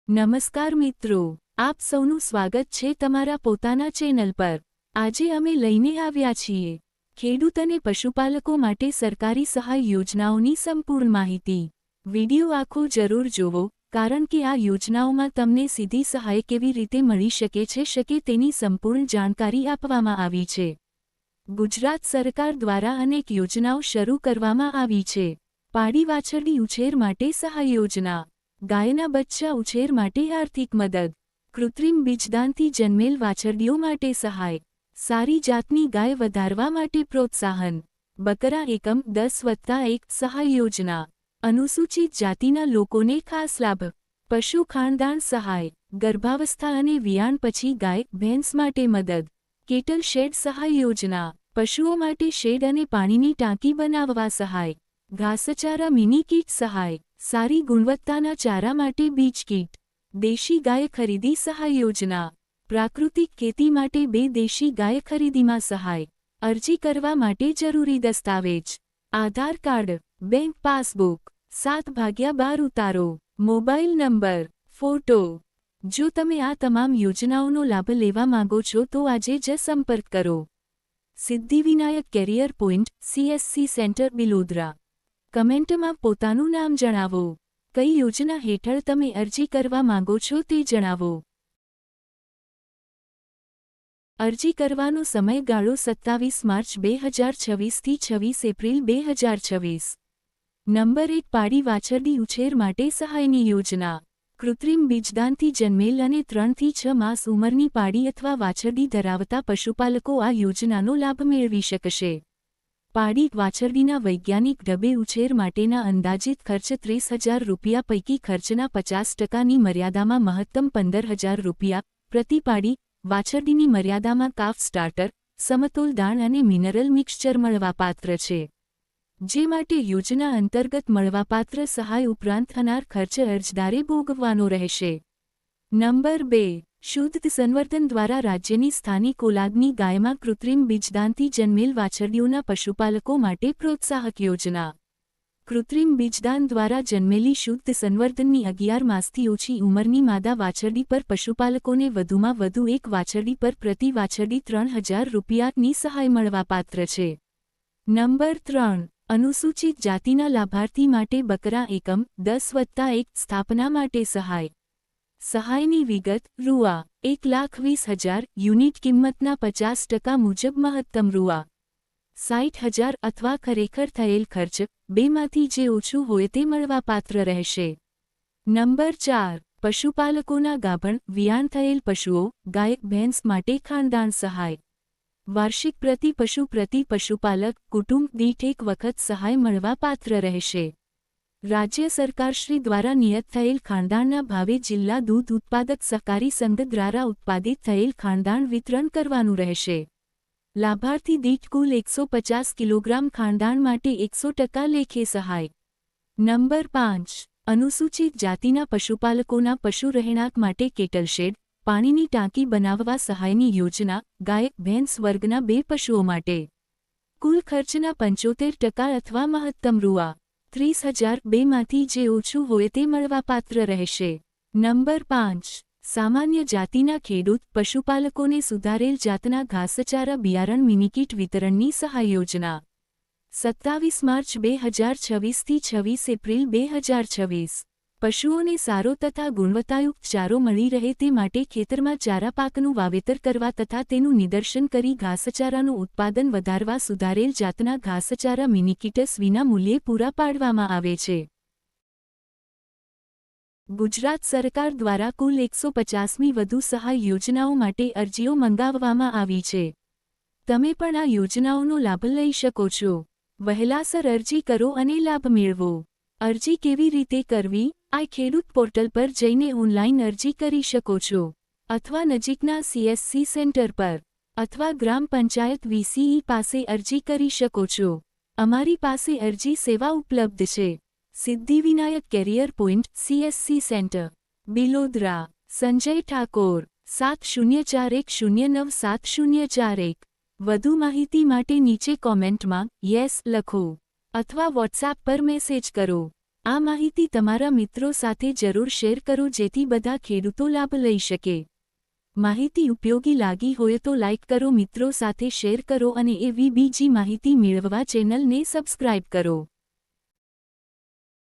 નમસ્કાર મિત્રો, આપ સૌનું સ્વાગત છે તમારા પોતાના ચેનલ પર। આજે અમે લઈને આવ્યા છીએ ખેડૂત અને પશુપાલકો માટે સરકારી સહાય યોજનાઓની સંપૂર્ણ માહિતી। વિડિયો આખો જરૂર જોવો, કારણ કે આ યોજનાઓમાં તમને સીધી સહાય કેવી રીતે મળી શકે તેની સંપૂર્ણ જાણકારી આપવામાં આવી છે। ગુજરાત સરકાર દ્વારા અનેક યોજનાઓ શરૂ કરવામાં આવી છે। પાડી વાછરડી ઉછેર માટે સહાય યોજના, ગાયના બચ્ચા ઉછેર માટે આર્થિક મદદ, કૃત્રિમ બીજદાનથી જન્મેલ વાછરડીઓ માટે સહાય, સારી જાતની ગાય વધારવા માટે પ્રોત્સાહન, બકરા એકમ 10+1 સહાય યોજના, અનુસૂચિત જાતિના લોકોને ખાસ લાભ, પશુ ખાનદાન સહાય, ગર્ભાવસ્થા અને વિયાણ પછી ગાય ભેંસ માટે મદદ, કેટલ શેડ સહાય યોજના, પશુઓ માટે શેડ અને પાણીની ટાંકી બનાવવા સહાય, ઘાસચારા મિની કીટ સહાય, સારી ગુણવત્તાના ચારા માટે બીજ કીટ, દેશી ગાય ખરીદી સહાય યોજના, પ્રાકૃતિક ખેતી માટે 2 દેશી ગાય ખરીદીમાં સહાય, અરજી કરવા માટે જરૂરી દસ્તાવેજ, આધાર કાર્ડ, બેંક પાસબુક, 7/12 ઉતારો, મોબાઈલ નંબર, ફોટો। જો તમે આ તમામ યોજનાઓનો લાભ લેવા માંગો છો તો આજે જ સંપર્ક કરો। Siddhivinayak career point CSC centre Bilodara. કમેન્ટમાં પોતાનું નામ જણાવો। કઈ યોજના હેઠળ તમે અરજી કરવા માંગો છો તે જણાવો। અરજી કરવાનો સમયગાળો 27 માર્ચ 2026 થી 26 એપ્રિલ 2026। નંબર 1 પાડી વાછરડી ઉછેર માટે સહાયની યોજના, કૃત્રિમ બીજદાનથી જન્મેલ અને 3 થી 6 માસ ઉંમરની પાડી અથવા વાછરડી ધરાવતા પશુપાલકો આ યોજનાનો લાભ મેળવી શકશે। પાડી વાછરડીના વૈજ્ઞાનિક ઢબે ઉછેર માટેના અંદાજિત ખર્ચ 30,000 રૂપિયા પૈકી ખર્ચના 50%ની મર્યાદામાં મહત્તમ 15,000 રૂપિયા પ્રતિ પાડી, વાછરડીની મર્યાદામાં કાફ સ્ટાર્ટર, સમતોલ દાણ અને મિનરલ મિક્સચર મળવાપાત્ર છે, જે માટે યોજના અંતર્ગત મળવાપાત્ર સહાય ઉપરાંત થનાર ખર્ચ અરજદારે ભોગવવાનો રહેશે। નંબર 2 શુદ્ધ સંવર્ધન દ્વારા રાજ્યની સ્થાનિક ઓલાદની ગાયમાં કૃત્રિમ બીજદાનથી જન્મેલ વાછરડીઓના પશુપાલકો માટે પ્રોત્સાહક યોજના, કૃત્રિમ બીજદાન દ્વારા જન્મેલી શુદ્ધ સંવર્ધનની 11 માસથી ઓછી ઉંમરની માદા વાછરડી પર પશુપાલકોને વધુમાં વધુ એક વાછરડી પર પ્રતિ વાછરડી 3,000 રૂપિયાની સહાય મળવાપાત્ર છે। નંબર 3 અનુસૂચિત જાતિના લાભાર્થી માટે બકરા એકમ 10+1 સ્થાપના માટે સહાય। સહાયની વિગત રૂ. 1,20,000 યુનિટ કિંમતના 50% મુજબ મહત્તમ રૂ. 60,000 અથવા ખરેખર થયેલ ખર્ચ બેમાંથી જે ઓછું હોય તે મળવાપાત્ર રહેશે। નંબર 4 પશુપાલકોના ગાભણ વિયાણ થયેલ પશુઓ, ગાય ભેંસ માટે ખાનદાન સહાય, વાર્ષિક પ્રતિ પશુપાલક કુટુંબ દીઠ એક વખત સહાય મળવાપાત્ર રહેશે। રાજ્ય સરકારશ્રી દ્વારા નિયત થયેલ ખાનદાનના ભાવે જિલ્લા દૂધ ઉત્પાદક સહકારી સંઘ દ્વારા ઉત્પાદિત થયેલ ખાનદાન વિતરણ કરવાનું રહેશે। લાભાર્થી દીઠ કુલ 150 કિલોગ્રામ ખાનદાન માટે 100% લેખે સહાય। નંબર 5 અનુસૂચિત જાતિના પશુપાલકોના પશુ રહેણાંક માટે કેટલ શેડ, પાણીની ટાંકી બનાવવા સહાયની યોજના, ગાય ભેંસ વર્ગના 2 પશુઓ માટે કુલ ખર્ચના 75% અથવા મહત્તમ રૂ. 30,000 બેમાંથી જે ઓછું હોય તે મળવાપાત્ર રહેશે। નંબર 5 સામાન્ય જાતિના ખેડૂત પશુપાલકોને સુધારેલ જાતના ઘાસચારા બિયારણ મિનિકીટ વિતરણની સહાય યોજના, 27 માર્ચ 2026 થી 26 એપ્રિલ 2026। પશુઓને સારો તથા ગુણવત્તાયુક્ત ચારો મળી રહે તે માટે ખેતરમાં ચારા પાકનું વાવેતર કરવા તથા તેનું નિદર્શન કરી ઘાસચારાનું ઉત્પાદન વધારવા સુધારેલ જાતના ઘાસચારા મિનિકીટ્સ વિના મૂલ્યે પૂરા પાડવામાં આવે છે। ગુજરાત સરકાર દ્વારા કુલ 150મી વધુ સહાય યોજનાઓ માટે અરજીઓ મંગાવવામાં આવી છે। તમે પણ આ યોજનાઓનો લાભ લઈ શકો છો। વહેલાસર અરજી કરો અને લાભ મેળવો। અરજી કેવી રીતે કરવી? આ ખેડૂત પોર્ટલ પર જઈને ઓનલાઈન અરજી કરી શકો છો, અથવા નજીકના CSC સેન્ટર પર અથવા ગ્રામ પંચાયત VCE પાસે અરજી કરી શકો છો। અમારી પાસે અરજી સેવા ઉપલબ્ધ છે। Siddhivinayak career point CSC centre Bilodara. Sanjay Thakor 7041097041। વધુ માહિતી માટે નીચે કોમેન્ટમાં યસ લખો અથવા વોટ્સએપ પર મેસેજ કરો। આ માહિતી તમારા મિત્રો સાથે જરૂર શેર કરો જેથી બધા ખેડૂતો લાભ લઈ શકે. માહિતી ઉપયોગી લાગી હોય તો લાઇક કરો, મિત્રો સાથે શેર કરો અને એવી બીજી માહિતી મેળવવા ચેનલને સબસ્ક્રાઇબ કરો.